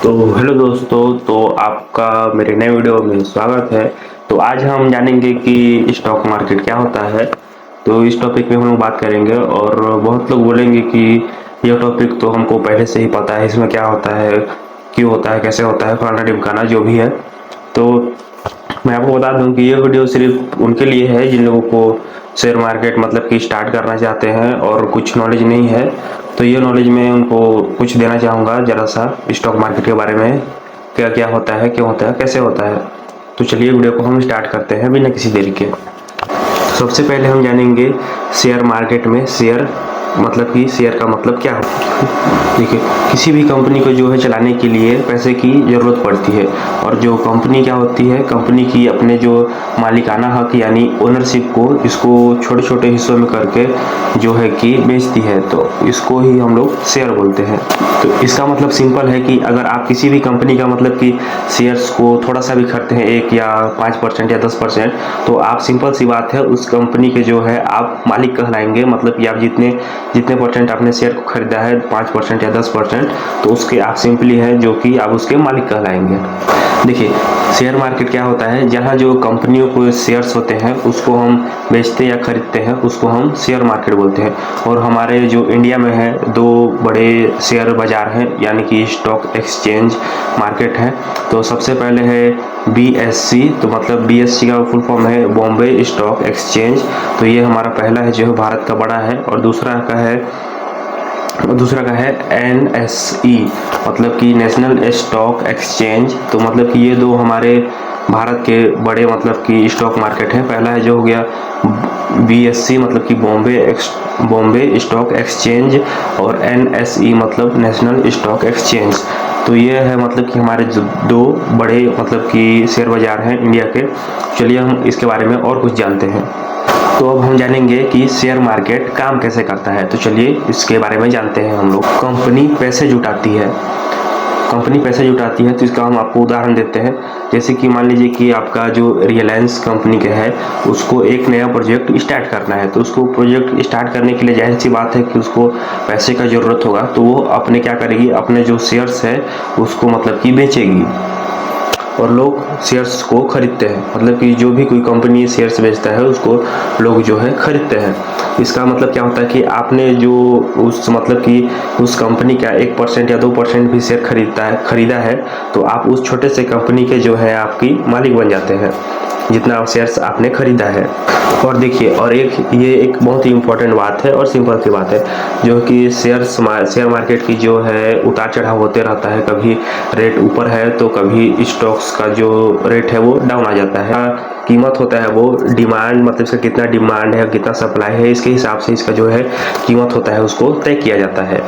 तो हेलो दोस्तों, तो आपका मेरे नए वीडियो में स्वागत है। तो आज हम जानेंगे कि स्टॉक मार्केट क्या होता है। तो इस टॉपिक पे हम लोग बात करेंगे और बहुत लोग बोलेंगे कि यह टॉपिक तो हमको पहले से ही पता है, इसमें क्या होता है, क्यों होता है, कैसे होता है, फलाना ढिमकाना जो भी है। तो मैं आपको बता दूं कि ये वीडियो सिर्फ उनके लिए है जिन लोगों को शेयर मार्केट मतलब कि स्टार्ट करना चाहते हैं और कुछ नॉलेज नहीं है। तो ये नॉलेज में उनको कुछ देना चाहूँगा ज़रा सा स्टॉक मार्केट के बारे में, क्या क्या होता है, क्यों होता है, कैसे होता है। तो चलिए वीडियो को हम स्टार्ट करते हैं बिना किसी देरी के। सबसे पहले हम जानेंगे शेयर मार्केट में शेयर मतलब कि शेयर का मतलब क्या होता है। देखिए, किसी भी कंपनी को जो है चलाने के लिए पैसे की ज़रूरत पड़ती है और जो कंपनी क्या होती है, कंपनी की अपने जो मालिकाना हक यानी ओनरशिप को इसको छोटे छोटे हिस्सों में करके जो है कि बेचती है, तो इसको ही हम लोग शेयर बोलते हैं। तो इसका मतलब सिंपल है कि अगर आप किसी भी कंपनी का मतलब कि शेयर्स को थोड़ा सा भी खरीदते हैं, 1 या 5% या 10%, तो आप सिंपल सी बात है उस कंपनी के जो है आप मालिक कहलाएंगे। मतलब कि आप जितने जितने परसेंट आपने शेयर को खरीदा है, 5% या 10%, तो उसके आप सिंपली है जो कि आप उसके मालिक कहलाएंगे। देखिए, शेयर मार्केट क्या होता है, जहाँ जो कंपनियों को शेयर्स होते हैं उसको हम बेचते या खरीदते हैं, उसको हम शेयर मार्केट बोलते हैं। और हमारे जो इंडिया में है 2 बड़े शेयर बाजार हैं यानी कि स्टॉक एक्सचेंज मार्केट है। तो सबसे पहले है BSE, तो मतलब BSE का फुल फॉर्म है बॉम्बे स्टॉक एक्सचेंज। तो ये हमारा पहला है जो है भारत का बड़ा है। और दूसरा का है NSE, मतलब कि नेशनल स्टॉक एक्सचेंज। तो मतलब कि ये 2 हमारे भारत के बड़े मतलब कि स्टॉक मार्केट है। पहला है जो हो गया BSE मतलब कि बॉम्बे स्टॉक एक्सचेंज, और NSE मतलब नेशनल स्टॉक एक्सचेंज। तो ये है मतलब कि हमारे 2 बड़े मतलब कि शेयर बाजार हैं इंडिया के। चलिए हम इसके बारे में और कुछ जानते हैं। तो अब हम जानेंगे कि शेयर मार्केट काम कैसे करता है। तो चलिए इसके बारे में जानते हैं हम लोग। कंपनी पैसे जुटाती है, तो इसका हम आपको उदाहरण देते हैं। जैसे कि मान लीजिए कि आपका जो रिलायंस कंपनी का है उसको एक नया प्रोजेक्ट स्टार्ट करना है। तो उसको प्रोजेक्ट स्टार्ट करने के लिए जाहिर सी बात है कि उसको पैसे का ज़रूरत होगा। तो वो अपने क्या करेगी, अपने जो शेयर्स है उसको मतलब कि बेचेगी और लोग शेयर्स को खरीदते हैं। मतलब कि जो भी कोई कंपनी शेयर्स बेचता है उसको लोग जो है खरीदते हैं। इसका मतलब क्या होता है कि आपने जो उस मतलब कि उस कंपनी का 1% या 2% भी शेयर खरीदा है, तो आप उस छोटे से कंपनी के जो है आपकी मालिक बन जाते हैं जितना शेयर्स आपने खरीदा है। और देखिए, और ये एक बहुत ही इम्पोर्टेंट बात है और सिंपल सी बात है, जो कि शेयर मार्केट की जो है उतार चढ़ाव होते रहता है। कभी रेट ऊपर है तो कभी स्टॉक्स का जो रेट है वो डाउन आ जाता है। कीमत होता है वो डिमांड, मतलब इसका कितना डिमांड है, कितना सप्लाई है, इसके हिसाब से इसका जो है कीमत होता है उसको तय किया जाता है।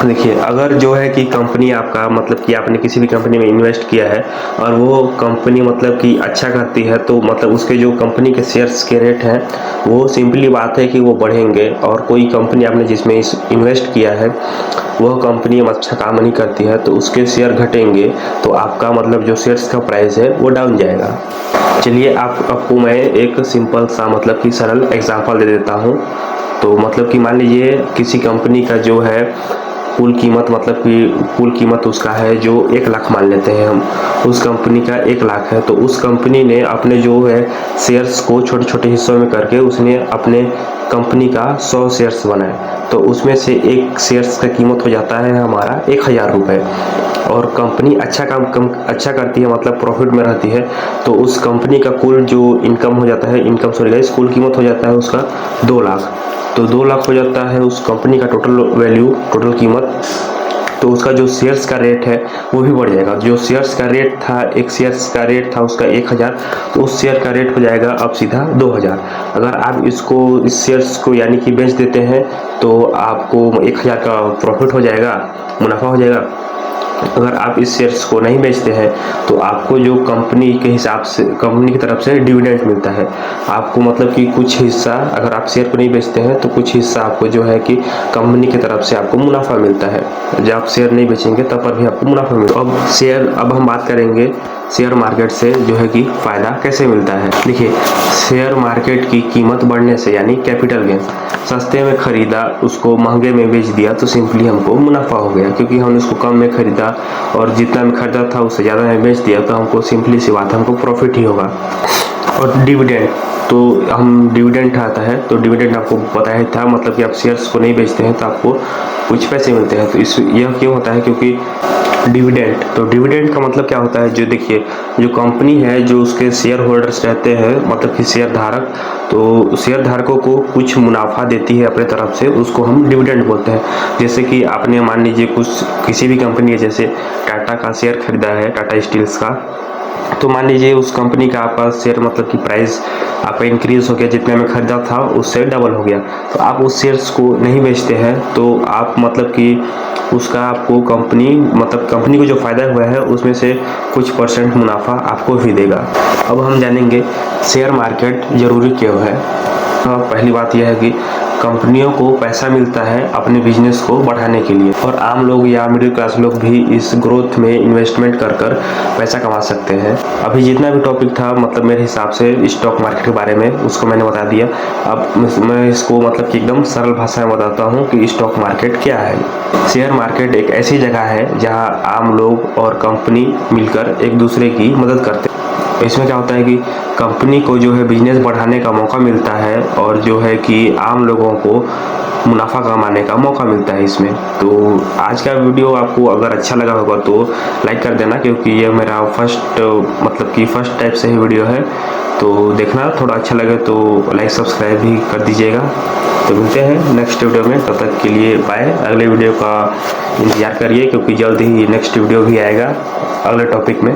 देखिए, अगर जो है कि कंपनी आपका मतलब कि आपने किसी भी कंपनी में इन्वेस्ट किया है और वो कंपनी मतलब कि अच्छा करती है, तो मतलब उसके जो कंपनी के शेयर्स के रेट हैं वो सिंपली बात है कि वो बढ़ेंगे। और कोई कंपनी आपने जिसमें इन्वेस्ट किया है वह कंपनी अच्छा काम नहीं करती है तो उसके शेयर घटेंगे, तो आपका मतलब जो शेयर्स का प्राइस है वो डाउन जाएगा। चलिए आपको मैं एक सिंपल सा मतलब कि सरल एग्जांपल दे देता हूँ। तो मतलब कि मान लीजिए किसी कंपनी का जो है कुल कीमत उसका है जो 1 लाख मान लेते हैं हम, उस कंपनी का 1 लाख है। तो उस कंपनी ने अपने जो है शेयर्स को छोटे छोटे हिस्सों में करके उसने अपने कंपनी का 100 शेयर्स बनाए। तो उसमें से एक शेयर्स का कीमत हो जाता है हमारा 1000 रुपये। और कंपनी अच्छा करती है, मतलब प्रॉफिट में रहती है, तो उस कंपनी का कुल जो इनकम हो जाता है, कुल कीमत हो जाता है उसका 2 लाख। तो 2 लाख हो जाता है उस कंपनी का टोटल कीमत। तो उसका जो शेयर्स का रेट है वो भी बढ़ जाएगा। जो शेयर्स का रेट था, एक शेयर्स का रेट था उसका 1000, तो उस शेयर का रेट हो जाएगा अब सीधा 2000। अगर आप इस शेयर्स को यानी कि बेच देते हैं तो आपको 1000 का प्रॉफिट हो जाएगा, मुनाफा हो जाएगा। अगर आप इस शेयर्स को नहीं बेचते हैं तो आपको जो कंपनी के हिसाब से कंपनी की तरफ से डिविडेंड मिलता है। आपको मतलब कि कुछ हिस्सा, अगर आप शेयर को नहीं बेचते हैं तो कुछ हिस्सा आपको जो है कि कंपनी की तरफ से आपको मुनाफा मिलता है। जब आप शेयर नहीं बेचेंगे तब पर भी आपको मुनाफा मिलेगा। अब हम बात करेंगे शेयर मार्केट से जो है कि फ़ायदा कैसे मिलता है। देखिए, शेयर मार्केट की कीमत बढ़ने से यानी कैपिटल गेन, सस्ते में ख़रीदा उसको महंगे में बेच दिया तो सिंपली हमको मुनाफा हो गया, क्योंकि हमने उसको कम में ख़रीदा और जितना में ख़रीदा था उससे ज़्यादा में बेच दिया तो हमको सिंपली सी बात है हमको प्रॉफिट ही होगा। और डिविडेंड, तो हम डिविडेंड आता है तो डिविडेंड आपको पता ही था, मतलब कि आप शेयर्स को नहीं बेचते हैं तो आपको कुछ पैसे मिलते हैं। तो यह क्यों होता है, क्योंकि डिविडेंड, तो डिविडेंड का मतलब क्या होता है, जो देखिए जो कंपनी है जो उसके शेयर होल्डर्स रहते हैं, मतलब कि शेयर धारक, तो शेयर धारकों को कुछ मुनाफा देती है अपने तरफ से, उसको हम डिविडेंड बोलते हैं। जैसे कि आपने मान लीजिए कुछ किसी भी कंपनी है, जैसे टाटा का शेयर खरीदा है, टाटा स्टील्स का, तो मान लीजिए उस कंपनी का आपका शेयर मतलब कि प्राइस आपका इंक्रीज हो गया, जितने में खरीदा था उससे डबल हो गया, तो आप उस शेयर्स को नहीं बेचते हैं तो आप मतलब कि उसका आपको कंपनी को जो फ़ायदा हुआ है उसमें से कुछ परसेंट मुनाफा आपको भी देगा। अब हम जानेंगे शेयर मार्केट ज़रूरी क्यों है। पहली बात यह है कि कंपनियों को पैसा मिलता है अपने बिजनेस को बढ़ाने के लिए, और आम लोग या मिडिल क्लास लोग भी इस ग्रोथ में इन्वेस्टमेंट कर कर पैसा कमा सकते हैं। अभी जितना भी टॉपिक था मतलब मेरे हिसाब से स्टॉक मार्केट के बारे में उसको मैंने बता दिया। अब मैं इसको मतलब कि एकदम सरल भाषा में बताता हूँ कि स्टॉक मार्केट क्या है। शेयर मार्केट एक ऐसी जगह है जहाँ आम लोग और कंपनी मिलकर एक दूसरे की मदद करते हैं। इसमें क्या होता है कि कंपनी को जो है बिजनेस बढ़ाने का मौका मिलता है और जो है कि आम लोगों को मुनाफा कमाने का मौका मिलता है इसमें। तो आज का वीडियो आपको अगर अच्छा लगा होगा तो लाइक कर देना, क्योंकि ये मेरा फर्स्ट टाइप से ही वीडियो है, तो देखना थोड़ा अच्छा लगे तो लाइक सब्सक्राइब भी कर दीजिएगा। तो मिलते हैं नेक्स्ट वीडियो में, तब तक के लिए बाय। अगले वीडियो का इंतज़ार करिए क्योंकि जल्द ही नेक्स्ट वीडियो भी आएगा अगले टॉपिक में।